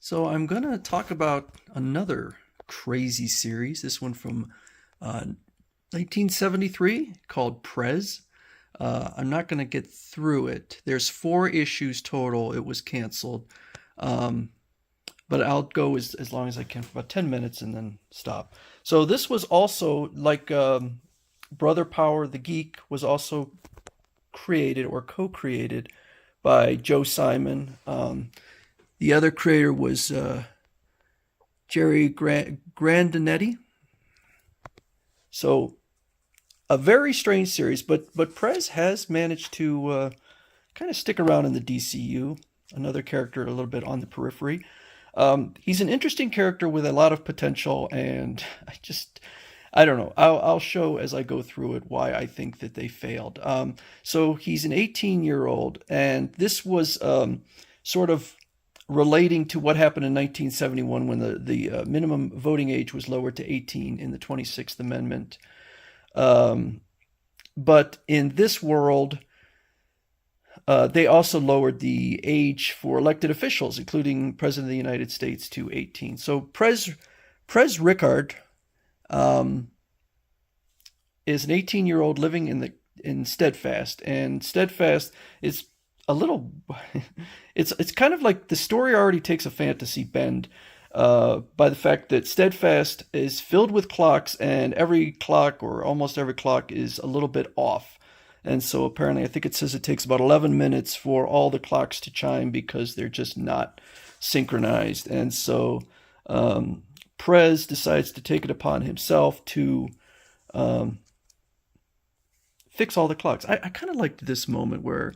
So I'm going to talk about another crazy series, this one from 1973 called Prez. I'm not going to get through it. There's 4 issues total. It was canceled. Um, but I'll go as long as I can for about 10 minutes and then stop. So this was also like Brother Power the Geek was also created or co-created by Joe Simon. The other creator was Grandenetti. So a very strange series, but Prez has managed to kind of stick around in the DCU. Another character a little bit on the periphery. He's an interesting character with a lot of potential, and I don't know. I'll show as I go through it why I think that they failed. So he's an 18-year-old, and this was sort of relating to what happened in 1971 when the minimum voting age was lowered to 18 in the 26th Amendment. But in this world, they also lowered the age for elected officials, including President of the United States, to 18. So Prez Rickard is an 18-year-old living in Steadfast, and Steadfast is a little it's kind of like the story already takes a fantasy bend by the fact that Steadfast is filled with clocks, and every clock or almost every clock is a little bit off. And so apparently I think it says it takes about 11 minutes for all the clocks to chime because they're just not synchronized. And so Prez decides to take it upon himself to fix all the clocks. I kind of liked this moment where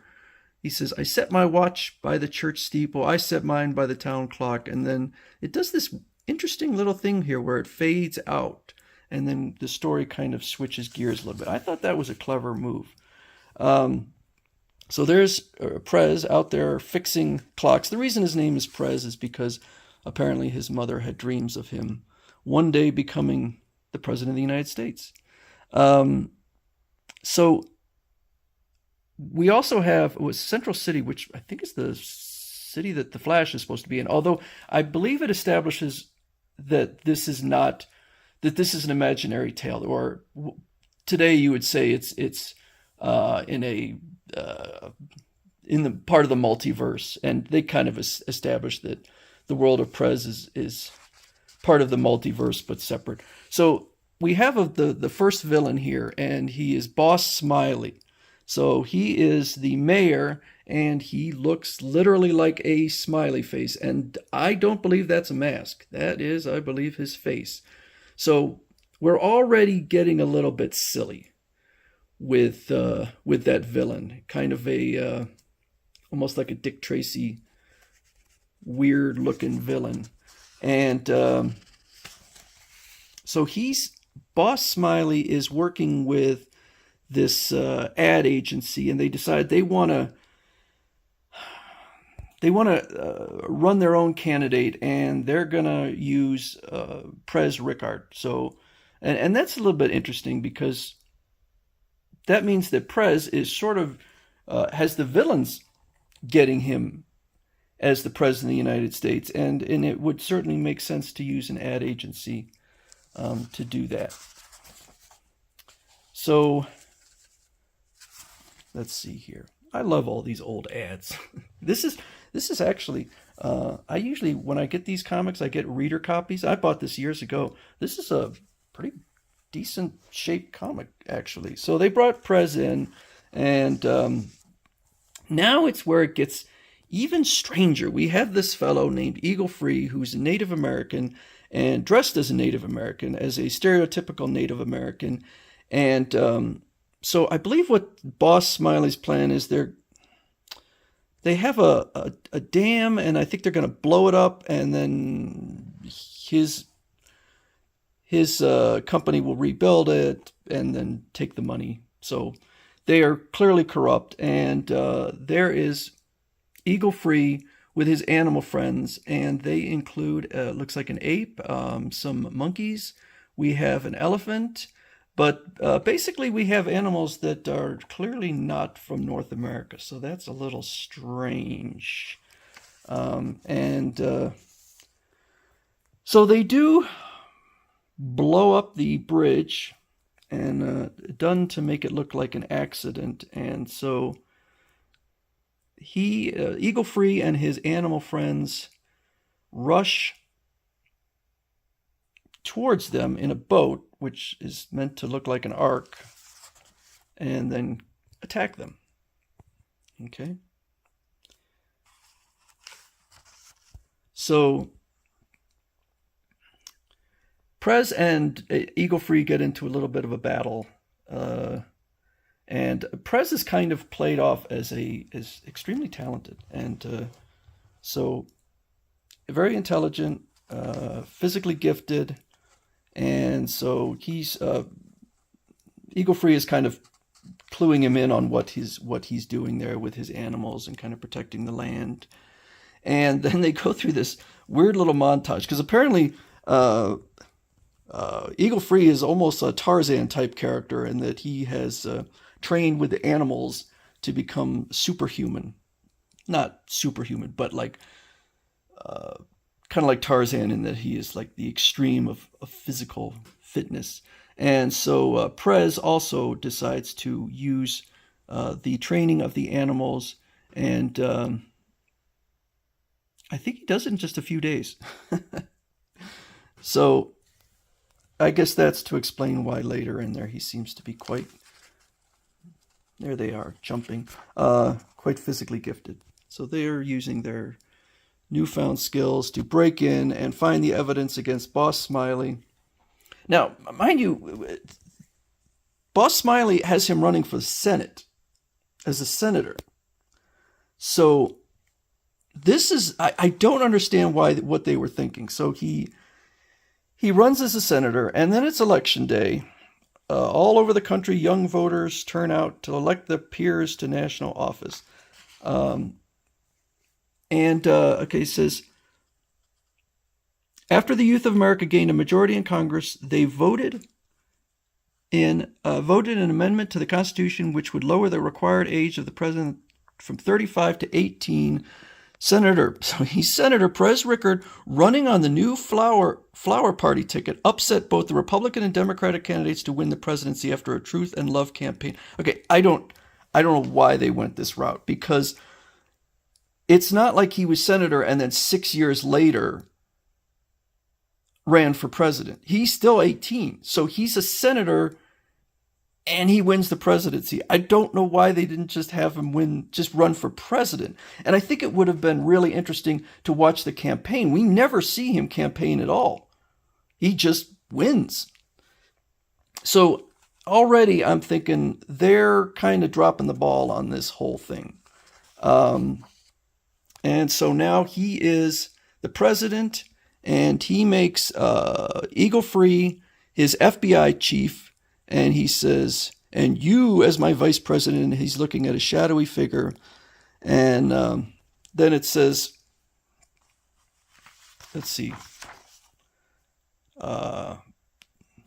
he says, I set my watch by the church steeple, I set mine by the town clock, and then it does this interesting little thing here where it fades out, and then the story kind of switches gears a little bit. I thought that was a clever move. So there's Prez out there fixing clocks. The reason his name is Prez is because apparently his mother had dreams of him one day becoming the President of the United States. So we also have Central City, which I think is the city that the Flash is supposed to be in. Although I believe it establishes that this is not an imaginary tale, or today you would say it's in the part of the multiverse, and they kind of established that the world of Prez is part of the multiverse but separate. So we have the first villain here, and he is Boss Smiley. So he is the mayor, and he looks literally like a smiley face. And I don't believe that's a mask. That is, I believe, his face. So we're already getting a little bit silly with that villain. Kind of a almost like a Dick Tracy weird-looking villain. And so Boss Smiley is working with this ad agency, and they decide they want to run their own candidate, and they're gonna use Prez Rickard. So, and that's a little bit interesting because that means that Prez is sort of has the villains getting him as the President of the United States, and it would certainly make sense to use an ad agency to do that. So let's see here. I love all these old ads. This is actually I usually, when I get these comics, I get reader copies. I bought this years ago. This is a pretty decent shaped comic, actually. So they brought Prez in, and now it's where it gets even stranger. We have this fellow named Eagle Free, who's a Native American and dressed as a Native American, as a stereotypical Native American. And so I believe what Boss Smiley's plan is, they have a dam, and I think they're going to blow it up, and then his company will rebuild it and then take the money. So they are clearly corrupt, and there is Eagle Free with his animal friends, and they include looks like an ape, some monkeys. We have an elephant. But basically, we have animals that are clearly not from North America, so that's a little strange. And So they do blow up the bridge, and done to make it look like an accident. And so Eagle Free and his animal friends rush towards them in a boat, which is meant to look like an ark, and then attack them. Okay. So Prez and Eagle Free get into a little bit of a battle, and Prez is kind of played off as extremely talented, and so very intelligent, physically gifted, and so he's Eagle Free is kind of cluing him in on what he's doing there with his animals and kind of protecting the land. And then they go through this weird little montage, because apparently Eagle Free is almost a Tarzan type character in that he has trained with the animals to become superhuman. Not superhuman, but like kind of like Tarzan in that he is like the extreme of physical fitness. And so Prez also decides to use the training of the animals, and I think he does it in just a few days. So I guess that's to explain why later in there he seems to be quite, there they are, jumping, quite physically gifted. So they are using their newfound skills to break in and find the evidence against Boss Smiley. Now, mind you, Boss Smiley has him running for the Senate as a senator. So this is, I don't understand what they were thinking. So he runs as a senator, and then it's election day. All over the country, young voters turn out to elect their peers to national office. Okay, it says, after the youth of America gained a majority in Congress, they voted an amendment to the Constitution which would lower the required age of the president from 35 to 18. Senator Prez Rickard, running on the new Flower Party ticket, upset both the Republican and Democratic candidates to win the presidency after a truth and love campaign. Okay, I don't know why they went this route, because it's not like he was senator and then 6 years later ran for president. He's still 18, so he's a senator and he wins the presidency. I don't know why they didn't just have him just run for president. And I think it would have been really interesting to watch the campaign. We never see him campaign at all. He just wins. So already I'm thinking they're kind of dropping the ball on this whole thing. And so now he is the president, and he makes Eagle Free his FBI chief. And he says, and you as my vice president, he's looking at a shadowy figure. And then it says, let's see,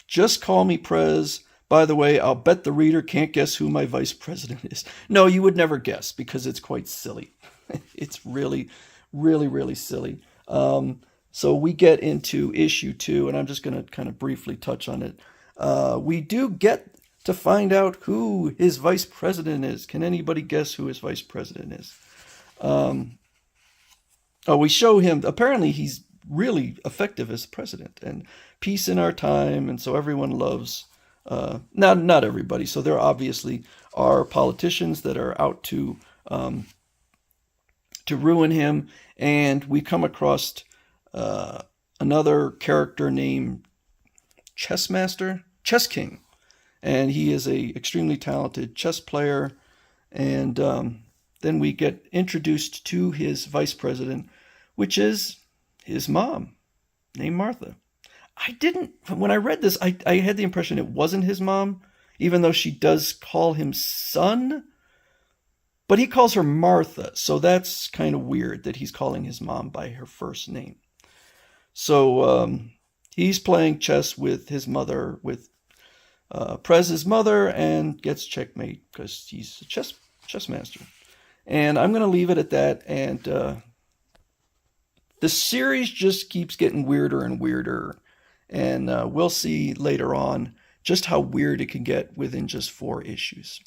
just call me Prez. By the way, I'll bet the reader can't guess who my vice president is. No, you would never guess, because it's quite silly. It's really, really, really silly. So we get into issue 2, and I'm just going to kind of briefly touch on it. We do get to find out who his vice president is. Can anybody guess who his vice president is? We show him, apparently he's really effective as president, and peace in our time, and so everyone loves, not everybody. So there obviously are politicians that are out to ruin him, and we come across another character named Chess King, and he is a extremely talented chess player. And then we get introduced to his vice president, which is his mom, named Martha. When I read this, I had the impression it wasn't his mom, even though she does call him son, but he calls her Martha, so that's kind of weird that he's calling his mom by her first name. So he's playing chess with his mother, with Prez's mother, and gets checkmate because he's a chess master. And I'm going to leave it at that. And the series just keeps getting weirder and weirder. And we'll see later on just how weird it can get within just 4 issues.